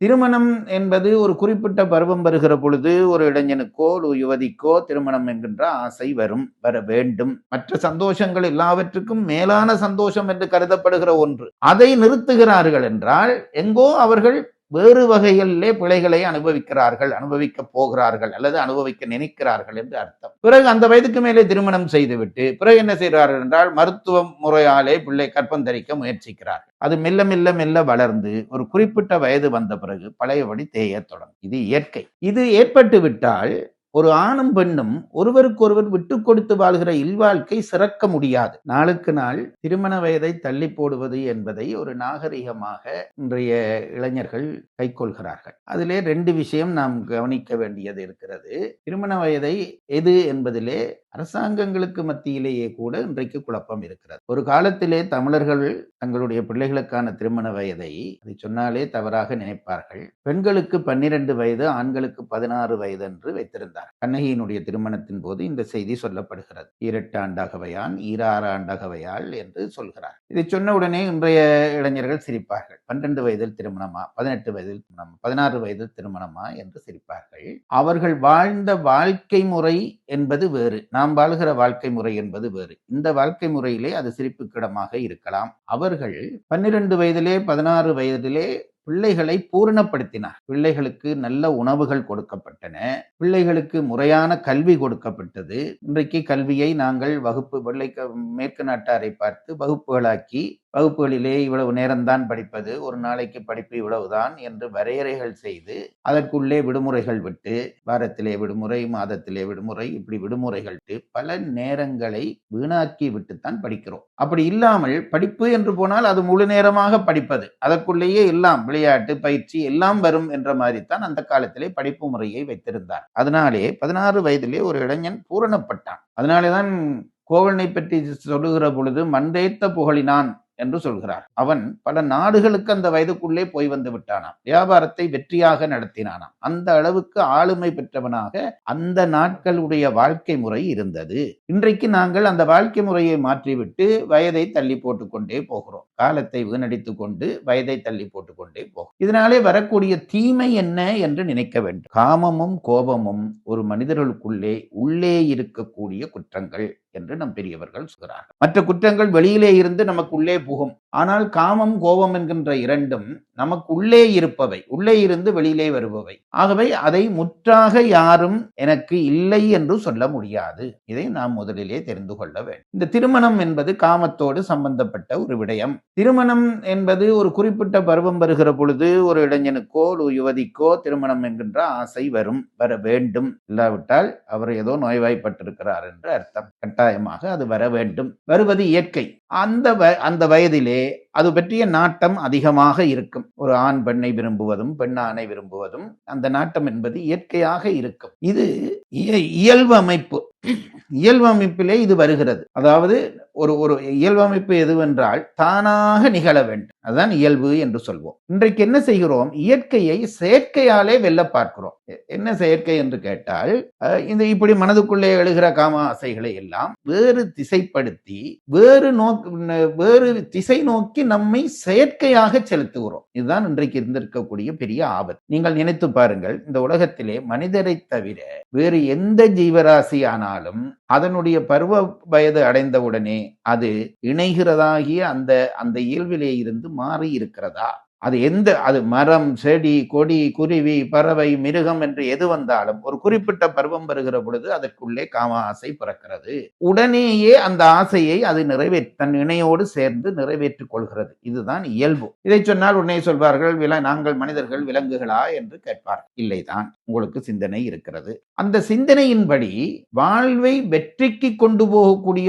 திருமணம் என்பது ஒரு குறிப்பிட்ட பருவம் வருகிற பொழுது ஒரு இளைஞனுக்கோ ஒரு யுவதிக்கோ திருமணம் என்கின்ற ஆசை வர வேண்டும். மற்ற சந்தோஷங்கள் எல்லாவற்றுக்கும் மேலான சந்தோஷம் என்று கருதப்படுகிற ஒன்று. அதை நிறுத்துகிறார்கள் என்றால் எங்கோ அவர்கள் வேறு வகைகளிலே பிழைகளை அனுபவிக்கிறார்கள், அனுபவிக்க போகிறார்கள் அல்லது அனுபவிக்க நினைக்கிறார்கள் என்று அர்த்தம். பிறகு அந்த வயதுக்கு மேலே திருமணம் செய்துவிட்டு பிறகு என்ன செய்கிறார்கள் என்றால் மருத்துவ முறையாலே பிள்ளை கற்பந்தரிக்க முயற்சிக்கிறார்கள். அது மெல்ல மெல்ல மெல்ல வளர்ந்து ஒரு குறிப்பிட்ட வயது வந்த பிறகு பழையபடி தேய தொடங்கும். இது இயற்கை. இது ஏற்பட்டு விட்டால் ஒரு ஆணும் பெண்ணும் ஒருவருக்கொருவர் விட்டு கொடுத்து வாழ்கிற இல்வாழ்க்கை சிறக்க முடியாது. நாளுக்கு நாள் திருமண வயதை தள்ளி போடுவது என்பதை ஒரு நாகரிகமாக இன்றைய இளைஞர்கள் கைக்கொள்கிறார்கள். அதிலே 2 விஷயம் நாம் கவனிக்க வேண்டியது இருக்கிறது. திருமண வயதை எது என்பதிலே அரசாங்கங்களுக்கு மத்தியிலேயே கூட இன்றைக்கு குழப்பம் இருக்கிறது. ஒரு காலத்திலே தமிழர்கள் தங்களுடைய பிள்ளைகளுக்கான திருமண வயதை அதை சொன்னாலே தவறாக நினைப்பார்கள். பெண்களுக்கு 12 வயது, ஆண்களுக்கு 16 வயது என்று வைத்திருந்தார். கண்ணகியினுடைய திருமணத்தின் போது இந்த செய்தி சொல்லப்படுகிறது. 18 ஆண்டகவையான் 26 ஆண்டகவையாள் என்று சொல்கிறார். இதை சொன்ன உடனே இன்றைய இளைஞர்கள் சிரிப்பார்கள். 12 வயதில் திருமணமா, 18 வயதில் திருமணம், 16 வயதில் திருமணமா என்று சிரிப்பார்கள். அவர்கள் வாழ்ந்த வாழ்க்கை முறை என்பது வேறு, நாம் வாழ்கிற வாழ்க்கை முறை என்பது வேறு. இந்த வாழ்க்கை முறையிலே அது சிரிப்புக்கிடமாக இருக்கலாம். அவர்கள் 12 வயதிலே 16 வயதிலே பிள்ளைகளை பூரணப்படுத்தினார். பிள்ளைகளுக்கு நல்ல உணவுகள் கொடுக்கப்பட்டன, பிள்ளைகளுக்கு முறையான கல்வி கொடுக்கப்பட்டது. இன்றைக்கு கல்வியை நாங்கள் மேற்கு நாட்டாரை பார்த்து வகுப்புகளாக்கி, வகுப்புகளிலே இவ்வளவு நேரம்தான் படிப்பது, ஒரு நாளைக்கு படிப்பு இவ்வளவுதான் என்று வரையறைகள் செய்து அதற்குள்ளே விடுமுறைகள் விட்டு, வாரத்திலே விடுமுறை, மாதத்திலே விடுமுறை, இப்படி விடுமுறைகள் பல நேரங்களை வீணாக்கி விட்டுத்தான் படிக்கிறோம். அப்படி இல்லாமல் படிப்பு என்று போனால் அது முழு நேரமாக படிப்பது, அதற்குள்ளேயே எல்லாம் விளையாட்டு, பயிற்சி எல்லாம் வரும் என்ற மாதிரி தான் அந்த காலத்திலே படிப்பு முறையை வைத்திருந்தார். அதனாலே 16 வயதிலே ஒரு இளைஞன் பூரணப்பட்டான். அதனாலேதான் கோவலனை பற்றி சொல்லுகிற பொழுது மண்டேத்த புகழினான் என்று சொல்கிறார். அவன் பல நாடுகளுக்கு அந்த வயதுக்குள்ளே போய் வந்து விட்டானாம். வியாபாரத்தை வெற்றியாக நடத்தினானாம். அந்த அளவுக்கு ஆளுமை பெற்றவனாக அந்த நாட்களுடைய வாழ்க்கை முறை இருந்தது. இன்றைக்கு நாங்கள் அந்த வாழ்க்கை முறையை மாற்றிவிட்டு வயதை தள்ளி போட்டுக்கொண்டே போகிறோம். காலத்தை வீணடித்துக் கொண்டு வயதை தள்ளி போட்டுக்கொண்டே போகிறோம். இதனாலே வரக்கூடிய தீமை என்ன என்று நினைக்க வேண்டும். காமமும் கோபமும் ஒரு மனிதர்களுக்குள்ளே உள்ளே இருக்கக்கூடிய குற்றங்கள் என்று நம் பெரியவர்கள் சொல்கிறார்கள். மற்ற குற்றங்கள் வெளியிலே இருந்து நமக்கு உள்ளே புகும். ஆனால் காமம், கோபம் என்கின்ற இரண்டும் நமக்கு உள்ளே இருப்பவை, உள்ளே இருந்து வெளியிலே வருபவை. ஆகவே அதை முற்றாக யாரும் எனக்கு இல்லை என்று சொல்ல முடியாது. இதை நாம் முதலிலே தெரிந்து கொள்ள வேண்டும். இந்த திருமணம் என்பது காமத்தோடு சம்பந்தப்பட்ட ஒரு விடயம். திருமணம் என்பது ஒரு குறிப்பிட்ட பருவம் வருகிற பொழுது ஒரு இளைஞனுக்கோ ஒரு யுவதிக்கோ திருமணம் என்கின்ற ஆசை வர வேண்டும். இல்லாவிட்டால் அவர் ஏதோ நோய்வாய்ப்பட்டிருக்கிறார் என்று அர்த்தம். கட்டாயமாக அது வர வேண்டும். வருவது இயற்கை. அந்த வயதிலே அது பற்றிய நாட்டம் அதிகமாக இருக்கும். ஒரு ஆண் பெண்ணை விரும்புவதும் பெண் ஆணை விரும்புவதும் அந்த நாட்டம் என்பது இயற்கையாக இருக்கும். இது இயல்பு அமைப்பு. இயல்பு அமைப்பிலே இது வருகிறது. அதாவது ஒரு இயல்பு அமைப்பு எதுவென்றால் தானாக நிகழ வேண்டும். அதுதான் இயல்பு என்று சொல்வோம். இன்றைக்கு என்ன செய்கிறோம்? இயற்கையை செயற்கையாலே வெல்ல பார்க்கிறோம். என்ன செயற்கை என்று கேட்டால், இந்த இப்படி மனதுக்குள்ளே எழுகிற காம ஆசைகளை எல்லாம் வேறு திசைப்படுத்தி வேறு திசை நோக்கி நம்மை செயற்கையாக செலுத்துகிறோம். இதுதான் இன்றைக்கு இருந்திருக்கக்கூடிய பெரிய ஆபத்து. நீங்கள் நினைத்து பாருங்கள், இந்த உலகத்திலே மனிதரை தவிர வேறு எந்த ஜீவராசியானாலும் அதனுடைய பருவ வயது அடைந்தவுடனே அது இணைகிறதாகிய அந்த இயல்பிலே இருந்து மாறி இருக்கிறதா? அது மரம், செடி, கொடி, குருவி, பறவை, மிருகம் என்று எது வந்தாலும் ஒரு குறிப்பிட்ட பருவம் வருகிற பொழுது அதற்குள்ளே காம ஆசை பிறக்கிறது. உடனேயே அந்த ஆசையை அது தன் இணையோடு சேர்ந்து நிறைவேற்றிக் கொள்கிறது. இதுதான் இயல்பு. இதை சொன்னால் உடனே சொல்வார்கள், நாங்கள் மனிதர்கள் விலங்குகளா என்று கேட்பார். இல்லைதான், உங்களுக்கு சிந்தனை இருக்கிறது. அந்த சிந்தனையின்படி வாழ்வை வெற்றிக்கு கொண்டு போகக்கூடிய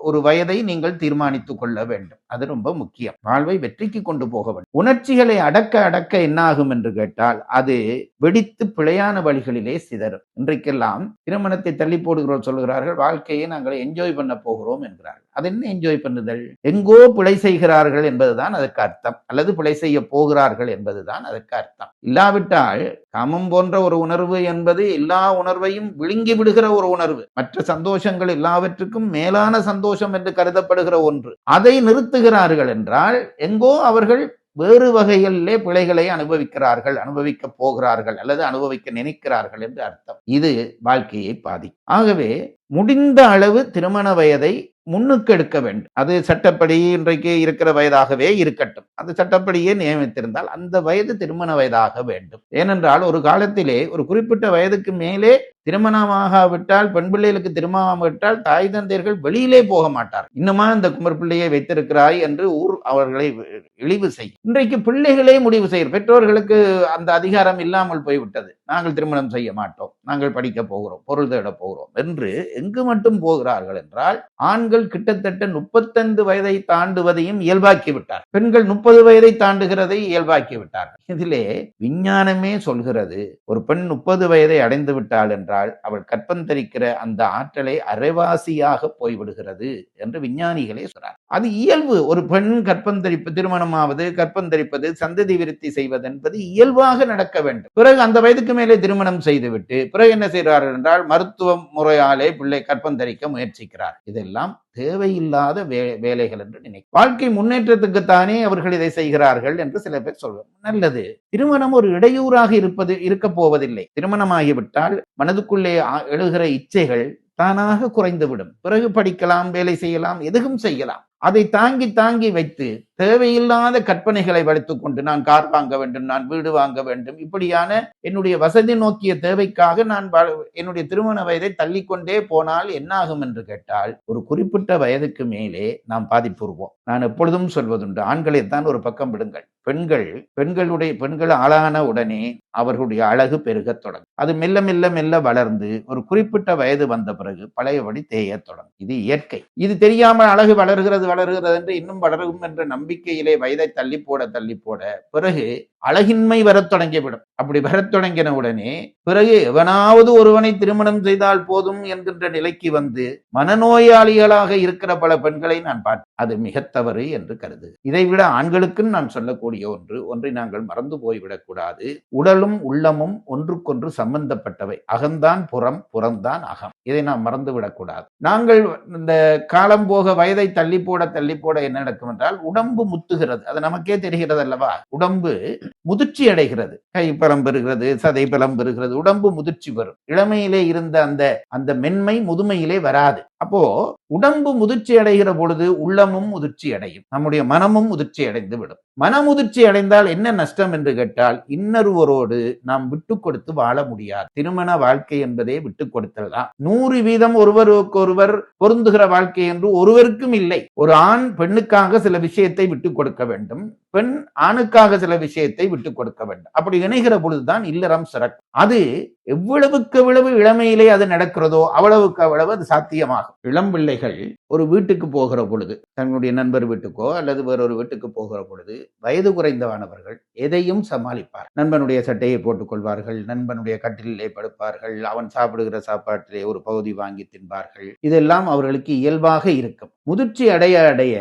ஒரு வயதை நீங்கள் தீர்மானித்துக் கொள்ள வேண்டும். அது ரொம்ப முக்கியம். வாழ்வை வெற்றிக்கு கொண்டு போக வேண்டும். உணர்ச்சிகளை அடக்க என்ன ஆகும் என்று கேட்டால் அது வெடித்து பிழையான வழிகளிலே சிதறும். இன்றைக்கெல்லாம் திருமணத்தை தள்ளி போடுகிறோம் சொல்கிறார்கள், வாழ்க்கையை நாங்கள் என்ஜாய் பண்ண போகிறோம் என்கிறார்கள். அது என்ன என்ஜாய் பண்ணுதல்? எங்கோ பிழை செய்கிறார்கள் என்பதுதான் அதற்கு அர்த்தம், அல்லது பிழை செய்ய போகிறார்கள் என்பதுதான் அதற்கு அர்த்தம். இல்லாவிட்டால் காமம் போன்ற ஒரு உணர்வு என்பது எல்லா உணர்வையும் விழுங்கி விடுகிற ஒரு உணர்வு. மற்ற சந்தோஷங்கள் எல்லாவற்றுக்கும் மேலான சந்தோஷம் என்று கருதப்படுகிற ஒன்று. அதை நிறுத்துகிறார்கள் என்றால் எங்கோ அவர்கள் வேறு வகைகளிலே பிழைகளை அனுபவிக்கிறார்கள், அனுபவிக்க போகிறார்கள் அல்லது அனுபவிக்க நினைக்கிறார்கள் என்று அர்த்தம். இது வாழ்க்கையை பாதிக்கும். ஆகவே முடிந்த அளவு திருமண வயதை முன்னுக்கு எடுக்க வேண்டும். அது சட்டப்படி இன்றைக்கு இருக்கிற வயதாகவே இருக்கட்டும். அது சட்டப்படியே நியமித்திருந்தால் அந்த வயது திருமண வயதாக வேண்டும். ஏனென்றால் ஒரு காலத்திலே ஒரு குறிப்பிட்ட வயதுக்கு மேலே திருமணமாகாவிட்டால், பெண் பிள்ளைகளுக்கு திருமணமாகிவிட்டால் தாய் தந்தையர்கள் வெளியிலே போக மாட்டார். இன்னுமா இந்த குமர் பிள்ளையை வைத்திருக்கிறாய் என்று ஊர் அவர்களை இழிவு செய்யும். இன்றைக்கு பிள்ளைகளே முடிவு செய்யும். பெற்றோர்களுக்கு அந்த அதிகாரம் இல்லாமல் போய்விட்டது. நாங்கள் திருமணம் செய்ய மாட்டோம், நாங்கள் படிக்க போகிறோம், பொருள் தேட போகிறோம் என்று எங்கு மட்டும் போகிறார்கள் என்றால், ஆண்கள் கிட்டத்தட்ட 35 வயதை தாண்டுவதையும் இயல்பாக்கி விட்டார். பெண்கள் 30 வயதை தாண்டுகிறதை இயல்பாக்கி விட்டார்கள். இதிலே விஞ்ஞானமே சொல்கிறது, ஒரு பெண் 30 வயதை அடைந்து விட்டாள் என்றால் அவள் கற்பந்தரிக்கிற அந்த ஆற்றலை அரைவாசியாக போய்விடுகிறது என்று விஞ்ஞானிகளே சொல்றார். அது இயல்பு. ஒரு பெண் கற்பந்தரிப்பு, திருமணமாவது, கற்பந்தரிப்பது, சந்ததி விருத்தி செய்வது என்பது இயல்பாக நடக்க வேண்டும். பிறகு அந்த வயதுக்கு மேலே திருமணம் செய்துவிட்டு பிறகு என்ன செய்கிறார்கள் என்றால் மருத்துவ முறையாலே பிள்ளை கற்பந்தரிக்க முயற்சிக்கிறார். இதெல்லாம் தேவையில்லாத வேலைகள் என்று நினைக்கும். வாழ்க்கை முன்னேற்றத்துக்குத்தானே அவர்கள் இதை செய்கிறார்கள் என்று சில பேர் சொல்வார். நல்லது. திருமணம் ஒரு இடையூறாக இருக்க போவதில்லை. திருமணமாகிவிட்டால் மனதுக்குள்ளே எழுகிற இச்சைகள் தானாக குறைந்துவிடும். பிறகு படிக்கலாம், வேலை செய்யலாம், எதுவும் செய்யலாம். அதை தாங்கி வைத்து தேவையில்லாத கற்பனைகளை வளர்த்துக் கொண்டு நான் கார் வாங்க வேண்டும், நான் வீடு வாங்க வேண்டும், இப்படியான என்னுடைய வசதி நோக்கிய தேவைக்காக நான் என்னுடைய திருமண வயதை தள்ளிக்கொண்டே போனால் என்ன ஆகும் என்று கேட்டால், ஒரு குறிப்பிட்ட வயதுக்கு மேலே நாம் பாதிப்புறுவோம். நான் எப்பொழுதும் சொல்வதுண்டு, ஆண்களை தான் ஒரு பக்கம் விடுங்கள். பெண்கள் ஆளான உடனே அவர்களுடைய அழகு பெருகத் தொடங்கும். அது மெல்ல மெல்ல மெல்ல வளர்ந்து ஒரு குறிப்பிட்ட வயது வந்த பிறகு பழையபடி தேய தொடங்கும். இது இயற்கை. இது தெரியாமல் அழகு வளர்கிறது என்று இன்னும் வளரும் என்ற நம்பிக்கையிலே வயதை தள்ளி போட பிறகு அழகின்மை வரத் தொடங்கிவிடும். அப்படி வரத் தொடங்கின உடனே பிறகு எவனாவது ஒருவனை திருமணம் செய்தால் போதும் என்கின்ற நிலைக்கு வந்து மனநோயாளிகளாக இருக்கிற பல பெண்களை நான் பார்த்தேன். அது மிக தவறு என்று கருது. இதைவிட ஆண்களுக்கும் நான் சொல்லக்கூடிய ஒன்றை நாங்கள் மறந்து போய்விடக் கூடாது. உடலும் உள்ளமும் ஒன்றுக்கொன்று சம்பந்தப்பட்டவை. அகம்தான் புறம், புறம்தான் அகம். இதை நாம் மறந்துவிடக் கூடாது. நாங்கள் இந்த காலம் போக வயதை தள்ளி போட என்ன நடக்கும் என்றால், உடம்பு முத்துகிறது. அது நமக்கே தெரிகிறது அல்லவா? உடம்பு முதிர்ச்சி அடைகிறது. கை பலம் பெறுகிறது, சதை பலம் பெறுகிறது, உடம்பு முதிர்ச்சி வரும். இளமையிலே இருந்த அந்த மென்மை முதுமையிலே வராது. அப்போ உடம்பு முதிர்ச்சி அடைகிற பொழுது உள்ளமும் முதிர்ச்சி அடையும், நம்முடைய மனமும் முதிர்ச்சி அடைந்து விடும். மனமுதிர்ச்சி அடைந்தால் என்ன நஷ்டம் என்று கேட்டால், இன்னொருவரோடு நாம் விட்டு கொடுத்து வாழ முடியாது. திருமண வாழ்க்கை என்பதே விட்டு கொடுத்தல் தான். 100% ஒருவருக்கொருவர் பொருந்துகிற வாழ்க்கை என்று ஒருவருக்கும் இல்லை. ஒரு ஆண் பெண்ணுக்காக சில விஷயத்தை விட்டு கொடுக்க வேண்டும், பெண் ஆணுக்காக சில விஷயத்தை விட்டு கொடுக்க வேண்டும். அப்படி இணைகிற பொழுதுதான் இல்லறம் சிறக்கும். அது எவ்வளவுக்கு எவ்வளவு இளமையிலே அது நடக்கிறதோ அவ்வளவுக்கு அவ்வளவு அது சாத்தியமாகும். இளம் பிள்ளைகள் ஒரு வீட்டுக்கு போகிற பொழுது, தன்னுடைய நண்பர் வீட்டுக்கோ அல்லது வேறொரு வீட்டுக்கு போகிற பொழுது, வயது குறைந்தவானவர்கள் எதையும் சமாளிப்பார். நண்பனுடைய சட்டையை போட்டுக் கொள்வார்கள், நண்பனுடைய கட்டிலே படுப்பார்கள், அவன் சாப்பிடுகிற சாப்பாட்டிலே ஒரு பகுதி வாங்கி தின்பார்கள். இதெல்லாம் அவர்களுக்கு இயல்பாக இருக்கும். முதிர்ச்சி அடைய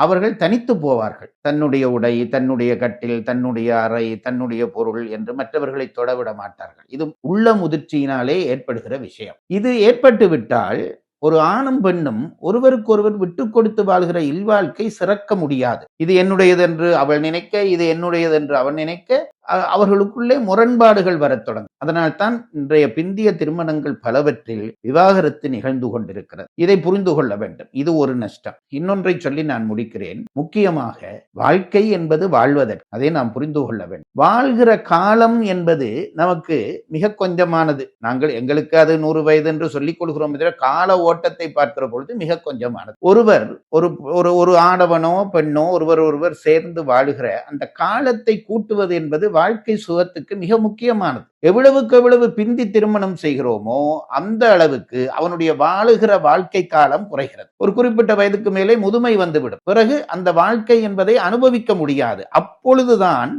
அவர்கள் தனித்து போவார்கள். தன்னுடைய உடை, தன்னுடைய கட்டில், தன்னுடைய அறை, தன்னுடைய பொருள் என்று மற்றவர்களை தொடவிட மாட்டார்கள். இது உள்ள முதிர்ச்சியினாலே ஏற்படுகிற விஷயம். இது ஏற்பட்டு விட்டால் ஒரு ஆணும் பெண்ணும் ஒருவருக்கொருவர் விட்டு கொடுத்து வாழ்கிற இல்வாழ்க்கை சிறக்க முடியாது. இது என்னுடையது என்று அவள் நினைக்க, இது என்னுடையது என்று அவன் நினைக்க, அவர்களுக்குள்ளே முரண்பாடுகள் வரத் தொடங்கும். அதனால்தான் இன்றைய பிந்திய திருமணங்கள் பலவற்றில் விவாகரத்து நிகழ்ந்து கொண்டிருக்கிறது. இதை புரிந்து கொள்ள வேண்டும். இது ஒரு நஷ்டம். இன்னொன்றை சொல்லி நான் முடிக்கிறேன். முக்கியமாக வாழ்க்கை என்பது வாழ்வதற்கு, அதை நாம் புரிந்து கொள்ள வேண்டும். வாழ்கிற காலம் என்பது நமக்கு மிக கொஞ்சமானது. எங்களுக்கு அது 100 வயது என்று சொல்லிக் கொள்கிறோம். கால ஓட்டத்தை பார்க்கிற பொழுது மிக கொஞ்சமானது. ஒருவர் ஒரு ஆடவனோ பெண்ணோ ஒருவர் சேர்ந்து வாழுகிற அந்த காலத்தை கூட்டுவது என்பது வாழ்க்கை சுகத்துக்கு மிக முக்கியமானது. எவ்வளவுக்கு எவ்வளவு பிந்தி திருமணம் செய்கிறோமோ அந்த அளவுக்கு அவனுடைய வாழுகிற வாழ்க்கை காலம் குறைகிறது. ஒரு குறிப்பிட்ட வயதுக்கு மேலே முதுமை வந்துவிடும். பிறகு அந்த வாழ்க்கை என்பதை அனுபவிக்க முடியாது. அப்பொழுதுதான்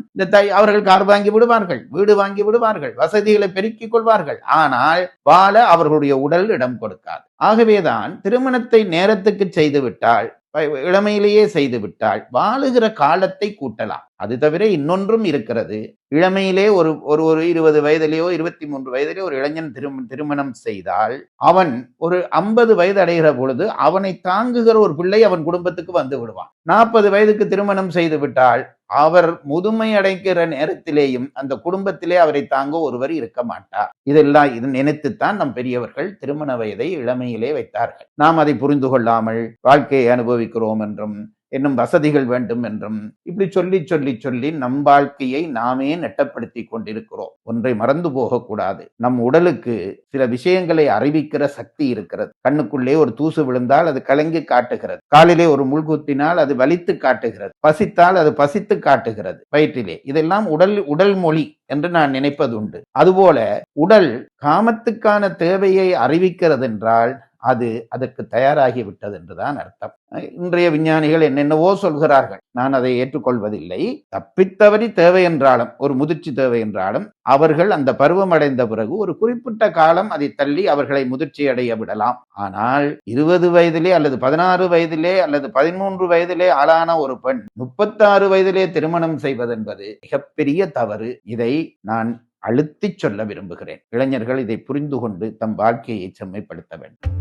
அவர்கள் கார் வாங்கி விடுவார்கள், வீடு வாங்கி விடுவார்கள், வசதிகளை பெருக்கிக் கொள்வார்கள். ஆனால் வாழ அவர்களுடைய உடல் இடம் கொடுக்காது. ஆகவேதான் திருமணத்தை நேரத்துக்கு செய்துவிட்டால், இளமையிலேயே செய்துவிட்டால் வாழுகிற காலத்தை கூட்டலாம். அது தவிர இன்னொன்றும் இருக்கிறது. இளமையிலே ஒரு ஒரு ஒரு 20 வயதிலேயோ 23 வயதிலேயோ ஒரு இளைஞன் திருமணம் செய்தால் அவன் ஒரு 50 வயது அடைகிற பொழுது அவனை தாங்குகிற ஒரு பிள்ளை அவன் குடும்பத்துக்கு வந்து விடுவான். 40 வயதுக்கு திருமணம் செய்து விட்டால் அவர் முதுமை அடைகிற நேரத்திலேயும் அந்த குடும்பத்திலே அவரை தாங்க ஒருவர் இருக்க மாட்டார். இதெல்லாம் இது நினைத்துத்தான் நம் பெரியவர்கள் திருமண வயதை இளமையிலே வைத்தார்கள். நாம் அதை புரிந்து கொள்ளாமல் வாழ்க்கையை அனுபவிக்கிறோம் என்றும் இன்னும் வசதிகள் வேண்டும் என்றும் இப்படி சொல்லி சொல்லி சொல்லி நம் வாழ்க்கையை நாமே நெட்டப்படுத்தி கொண்டிருக்கிறோம். ஒன்றை மறந்து போகக்கூடாது. நம் உடலுக்கு சில விஷயங்களை அறிவிக்கிற சக்தி இருக்கிறது. கண்ணுக்குள்ளே ஒரு தூசு விழுந்தால் அது கலங்கி காட்டுகிறது. காலிலே ஒரு முள் குத்தினால் அது வலித்து காட்டுகிறது. பசித்தால் அது பசித்து காட்டுகிறது வயிற்றிலே. இதெல்லாம் உடல் மொழி என்று நான் நினைப்பது உண்டு. அதுபோல உடல் காமத்துக்கான தேவையை அறிவிக்கிறது என்றால் அது அதற்கு தயாராகி விட்டது என்றுதான் அர்த்தம். இன்றைய விஞ்ஞானிகள் என்னென்னவோ சொல்கிறார்கள், நான் அதை ஏற்றுக்கொள்வதில்லை. தப்பித்தவறி தேவை என்றாலும் ஒரு முதிர்ச்சி தேவை என்றாலும் அவர்கள் அந்த பருவம் அடைந்த பிறகு ஒரு குறிப்பிட்ட காலம் அதை தள்ளி அவர்களை முதிர்ச்சி அடைய விடலாம். ஆனால் 20 வயதிலே அல்லது 16 வயதிலே அல்லது 13 வயதிலே ஆளான ஒரு பெண் 36 வயதிலே திருமணம் செய்வதென்பது மிகப்பெரிய தவறு. இதை நான் அழுத்திச் சொல்ல விரும்புகிறேன். இளைஞர்கள் இதை புரிந்து கொண்டு தம் வாழ்க்கையை செம்மைப்படுத்த வேண்டும்.